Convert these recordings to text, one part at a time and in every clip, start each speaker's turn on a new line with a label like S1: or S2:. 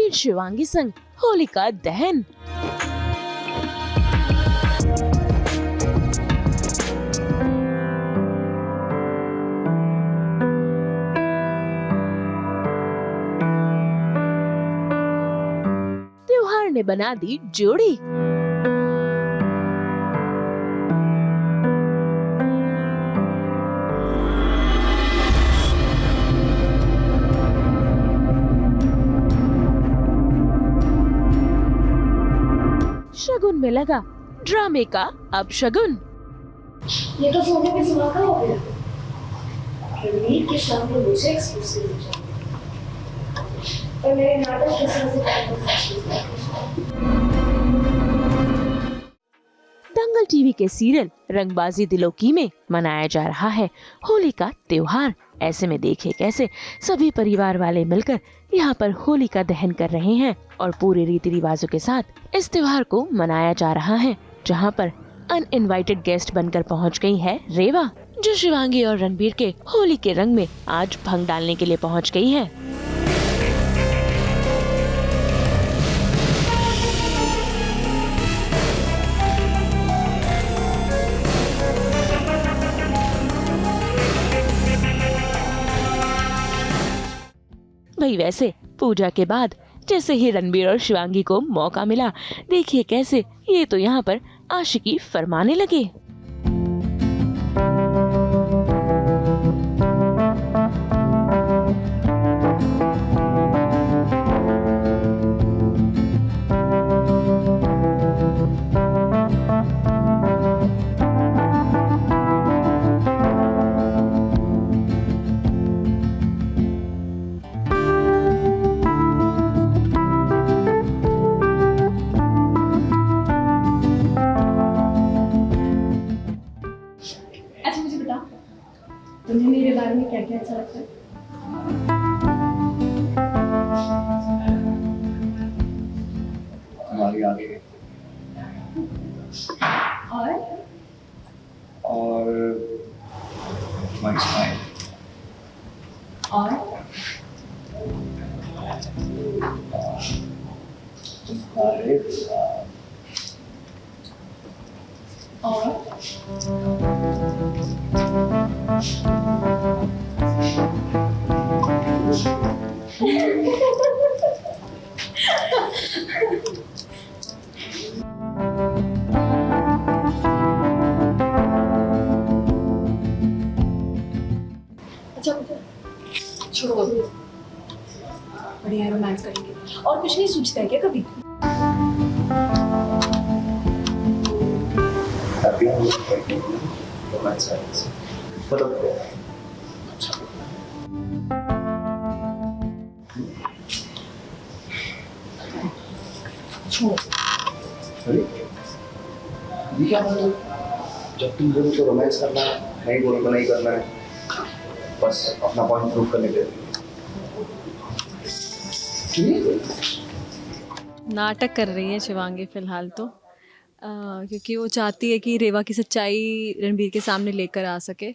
S1: रणबीर शिवांगी संग होलिका दहन। त्योहार ने बना दी जोड़ी। शगुन में लगा ड्रामे का अब शगुन।
S2: ये तो सोने पे सुहागा हो गया। रणबीर के सामने मुझे एक्सक्लूसिव हो जाए और मेरे नाटक के साथ
S1: दंगल टीवी के सीरियल रंगबाजी दिलों की में मनाया जा रहा है होली का त्योहार। ऐसे में देखिए कैसे सभी परिवार वाले मिलकर यहाँ पर होली का दहन कर रहे हैं और पूरे रीति रिवाजों के साथ इस त्योहार को मनाया जा रहा है। जहाँ पर अनइनवाइटेड गेस्ट बनकर पहुँच गई है रेवा, जो शिवांगी और रणबीर के होली के रंग में आज भंग डालने के लिए पहुँच गई है। वही वैसे पूजा के बाद जैसे ही रणबीर और शिवांगी को मौका मिला, देखिए कैसे ये तो यहाँ पर आशिकी फरमाने लगे।
S2: तुम्हें मेरे बारे में क्या क्या अच्छा लगता है?
S3: तुम्हारी आगे और तुम्हारी स्माइल
S2: और
S3: तुम्हारे
S2: अच्छा छोड़ो, बढ़िया रोमांस करेंगे। और कुछ नहीं सोचता है क्या कभी?
S3: रोमांस ये क्या मतलब? जब तुम बोलो तो रोमांस करना है, नहीं बोलो तो नहीं करना है, बस अपना पॉइंट प्रूव करने के लिए।
S4: नाटक कर रही है शिवांगी फिलहाल तो, क्योंकि वो चाहती है कि रेवा की सच्चाई रणबीर के सामने लेकर आ सके,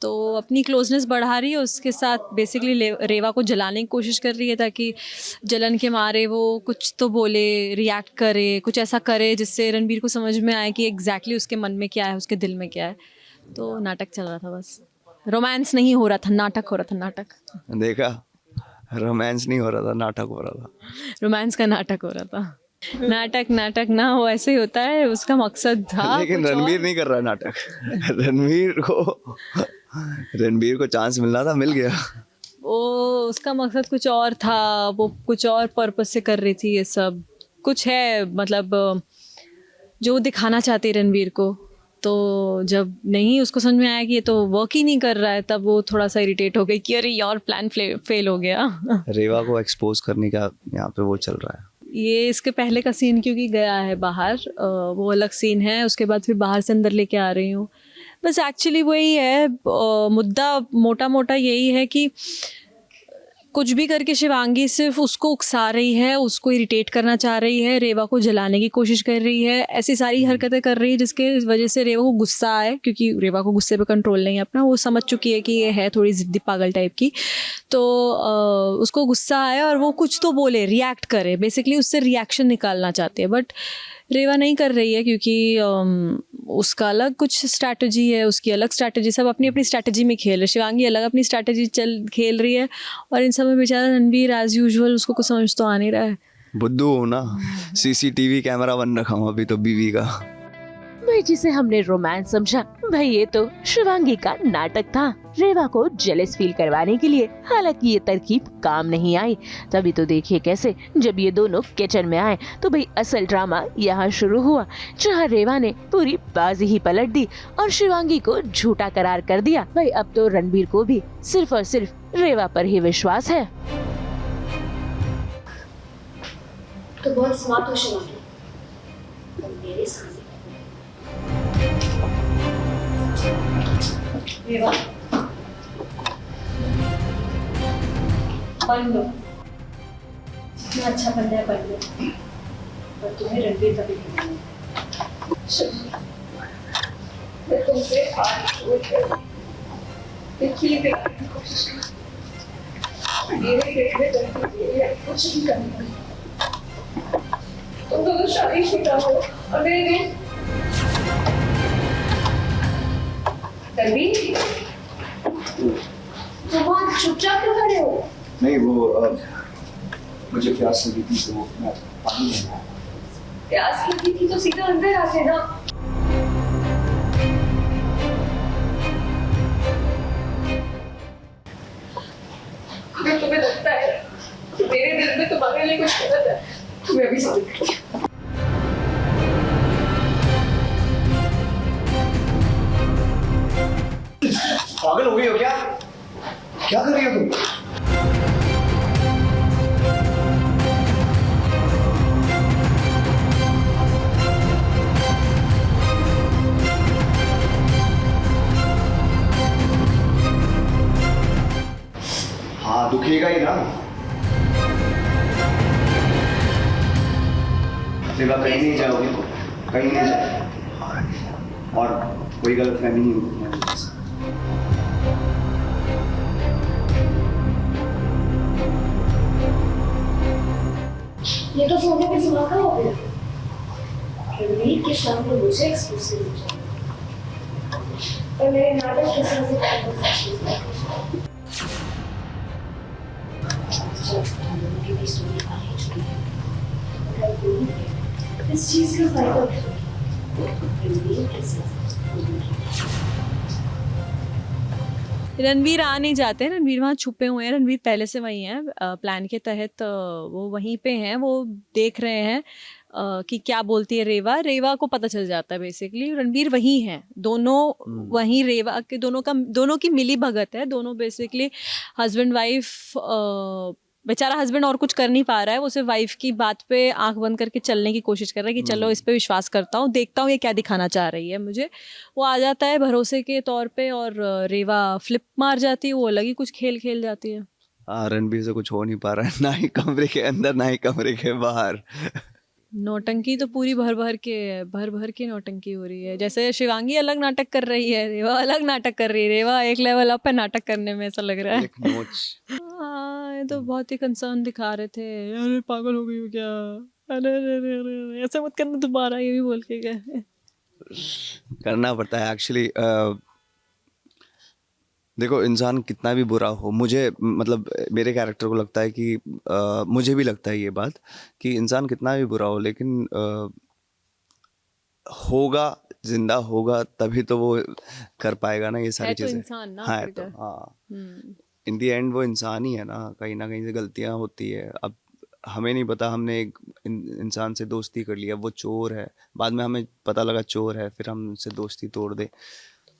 S4: तो अपनी क्लोजनेस बढ़ा रही है उसके साथ। बेसिकली रेवा को जलाने की कोशिश कर रही है ताकि जलन के मारे वो कुछ तो बोले, रिएक्ट करे, कुछ ऐसा करे जिससे रणबीर को समझ में आए कि एग्जैक्टली उसके मन में क्या है, उसके दिल में क्या है। तो नाटक चल रहा था, बस रोमांस नहीं हो रहा था, नाटक हो रहा था। नाटक
S3: देखा, रोमांस नहीं हो रहा था, नाटक हो रहा था।
S4: रोमांस का नाटक हो रहा था। नाटक ना वो ऐसे ही होता है, उसका मकसद था।
S3: लेकिन रणबीर नहीं कर रहा नाटक। रणबीर को चांस मिलना था, मिल गया।
S4: वो उसका मकसद कुछ और था, वो कुछ और पर्पस से कर रही थी। ये सब कुछ है, मतलब जो दिखाना चाहती रणबीर को। तो जब नहीं उसको समझ में आया कि ये तो वर्क ही नहीं कर रहा है, तब वो थोड़ा सा इरिटेट हो गई कि अरे यार प्लान फेल हो गया।
S3: रेवा को एक्सपोज करने का यहाँ पे वो चल रहा है।
S4: ये इसके पहले का सीन क्योंकि गया है बाहर, वो अलग सीन है, उसके बाद फिर बाहर से अंदर लेके आ रही हूँ। बस एक्चुअली वही है मुद्दा, मोटा मोटा यही है कि कुछ भी करके शिवांगी सिर्फ उसको उकसा रही है, उसको इरिटेट करना चाह रही है, रेवा को जलाने की कोशिश कर रही है, ऐसी सारी हरकतें कर रही है जिसके वजह से रेवा को गुस्सा आए, क्योंकि रेवा को गुस्से पे कंट्रोल नहीं है अपना, वो समझ चुकी है कि ये है थोड़ी ज़िद्दी पागल टाइप की। तो उसको गुस्सा आए और वो कुछ तो बोले, रिएक्ट करे, बेसिकली उससे रिएक्शन निकालना चाहती है, बट रेवा नहीं कर रही है क्योंकि उसका अलग कुछ स्ट्रैटेजी है, उसकी अलग स्ट्रैटेजी, सब अपनी अपनी स्ट्रैटेजी में खेल रहे। शिवांगी अलग अपनी स्ट्रैटेजी खेल रही है और इन सब में बेचारा रणबीर एज यूजुअल, उसको कुछ समझ तो आ नहीं रहा है।
S5: बुद्धू हो ना, सीसीटीवी कैमरा बन रखा हूँ अभी तो बीवी का।
S1: भाई जिसे हमने रोमांस समझा, भाई ये तो शिवांगी का नाटक था, रेवा को जेलस फील करवाने के लिए। हालांकि ये तरकीब काम नहीं आई। तभी तो देखिए कैसे जब ये दोनों किचन में आए तो भाई असल ड्रामा यहाँ शुरू हुआ, जहाँ रेवा ने पूरी बाजी ही पलट दी और शिवांगी को झूठा करार कर दिया। भाई अब तो रणबीर को भी सिर्फ और सिर्फ रेवा पर ही विश्वास है।
S2: तो बहुत स्मार्ट हो शिवांगी, और मेरे सामने रेवा पढ़ लो, जितना अच्छा बनना है पढ़ लो, पर तुम्हें रणबीर कभी नहीं बनना। मैं तुमसे हाथ जोड़कर देखिए देखने की कोशिश कर, मेरे देखने रणबीर के लिए कुछ भी करना। तुम दोनों शादीशुदा हो और मेरे लिए रणबीर, तुम वहाँ चुपचाप क्यों खड़े हो?
S3: नहीं वो मुझे प्यास लगी थी तो मैं पानी लेना आया।
S2: प्यास लगी थी तो सीधा अंदर आते ना। अगर तुम्हें लगता है कि मेरे दिल में तुम्हारे लिए कुछ गलत है तो मैं भी सॉरी करती हूँ।
S3: पागल हो गई हो क्या? क्या कर रही हो तुम? हाँ दुखेगा ही ना। सेवा कहीं नहीं जाओगी, कहीं नहीं जाओगी और कोई गलतफहमी नहीं होगी।
S2: ये तो सोने पे सुहागा हो गया। रणबीर के सामने मुझे एक्सपोज करना चाहिए और मेरे नाटक के सामने इस चीज का फायदा रणबीर के साथ।
S4: रणबीर आ नहीं जाते, रणबीर वहाँ छुपे हुए हैं, रणबीर पहले से वहीं हैं, प्लान के तहत वो वहीं पे हैं, वो देख रहे हैं कि क्या बोलती है रेवा। रेवा को पता चल जाता है बेसिकली रणबीर वहीं हैं, दोनों वहीं रेवा के दोनों की मिली भगत है, दोनों बेसिकली हस्बैंड वाइफ। बेचारा हस्बैंड और कुछ कर नहीं पा रहा है, वो सिर्फ वाइफ की बात पे आंख बंद करके चलने की कोशिश कर रहा है कि चलो इस पे विश्वास करता हूँ, देखता हूँ ये क्या दिखाना चाह रही है मुझे। वो आ जाता है भरोसे के तौर पे और रेवा फ्लिप मार जाती है, वो अलग ही कुछ खेल खेल जाती है।
S5: रणबीर से कुछ हो नहीं पा रहा है, ना ही कमरे के अंदर ना ही कमरे के बाहर।
S4: नौटंकी तो पूरी भर भर के नौटंकी हो रही है। जैसे शिवांगी अलग नाटक कर रही है, रेवा अलग नाटक कर रही है, रेवा एक लेवल अप है नाटक करने में, ऐसा लग रहा है।
S5: एक नोच।
S4: हाँ, ये तो बहुत ही कंसर्न दिखा रहे थे, अरे पागल हो गई हो क्या, अरे अरे अरे अरे ऐसे मत करना दोबारा, ये भी बोल के गए।
S5: करना पड़ता है एक्चुअली। देखो इंसान कितना भी बुरा हो, मुझे मतलब मेरे कैरेक्टर को लगता है कि मुझे भी लगता है ये बात कि इंसान कितना भी बुरा हो लेकिन होगा, जिंदा होगा तभी तो वो कर पाएगा ना ये सारी
S4: है तो
S5: चीजें।
S4: इंसान ना,
S5: हाँ
S4: फिर
S5: तो
S4: तो।
S5: हाँ, इन दी एंड वो इंसान ही है ना, कहीं ना कहीं से गलतियां होती है। अब हमें नहीं पता, हमने एक इंसान से दोस्ती कर लिया, वो चोर है, बाद में हमें पता लगा चोर है, फिर हम उससे दोस्ती तोड़ दे,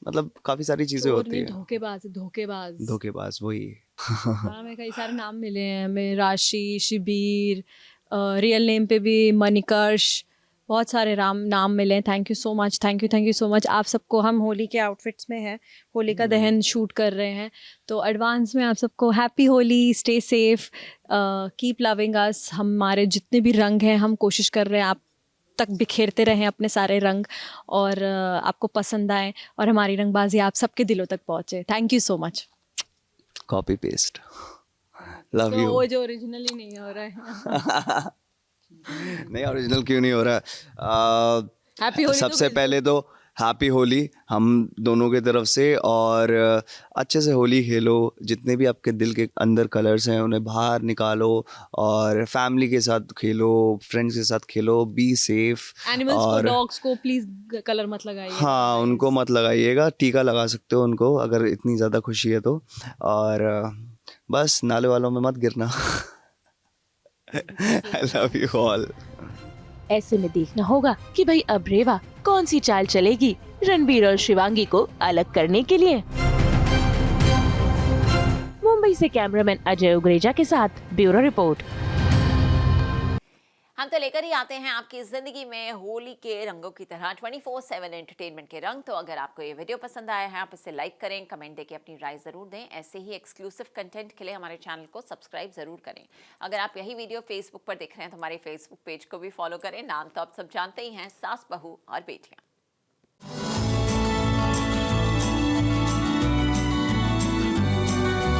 S5: मतलब काफी सारी चीजें होती है। धोखेबाज वही।
S4: हाँ, हमें कई सारे नाम मिले हैं हमें, राशि, शिबीर, रियल नेम पे भी मणिकर्ष, बहुत सारे नाम मिले। Thank you so much, thank you so much आप सबको। हम होली के आउटफिट्स में हैं, होली का दहन शूट कर रहे हैं, तो एडवांस में आप सबको happy Holi, stay safe, keep loving अस। हमारे जितने भी रंग हैं हम कोशिश कर रहे हैं आप तक बिखेरते रहें अपने सारे रंग, और आपको पसंद आए और हमारी रंगबाजी आप सबके दिलों तक पहुँचे। Thank you so much.
S5: Copy paste, love
S4: तो
S5: यू।
S4: वो जो ओरिजिनली नहीं हो रहा है।
S5: नहीं, ओरिजिनल क्यों नहीं हो रहा
S4: हैप्पी
S5: है?
S4: होली।
S5: सबसे पहले तो हैप्पी होली हम दोनों की तरफ से, और अच्छे से होली खेलो। जितने भी आपके दिल के अंदर कलर्स हैं उन्हें बाहर निकालो, और फैमिली के साथ खेलो, फ्रेंड्स के साथ खेलो, बी सेफ।
S4: एनिमल्स को,
S5: और
S4: डॉग्स को प्लीज कलर मत लगाइए।
S5: हाँ, उनको मत लगाइएगा, टीका लगा सकते हो उनको अगर इतनी ज़्यादा खुशी है तो। और बस नाले वालों में मत गिरना। I love you all.
S1: ऐसे में देखना होगा कि भाई अब रेवा कौन सी चाल चलेगी रणबीर और शिवांगी को अलग करने के लिए। मुंबई से कैमरामैन अजय उग्रेजा के साथ ब्यूरो रिपोर्ट।
S6: हम तो लेकर ही आते हैं आपकी जिंदगी में होली के रंगों की तरह 24/7 एंटरटेनमेंट के रंग। तो अगर आपको ये वीडियो पसंद आया है, आप इसे लाइक करें, कमेंट देके अपनी राय जरूर दें। ऐसे ही एक्सक्लूसिव कंटेंट के लिए हमारे चैनल को सब्सक्राइब जरूर करें। अगर आप यही वीडियो फेसबुक पर देख रहे हैं तो हमारे फेसबुक पेज को भी फॉलो करें। नाम तो आप सब जानते ही हैं, सास बहू और बेटियां।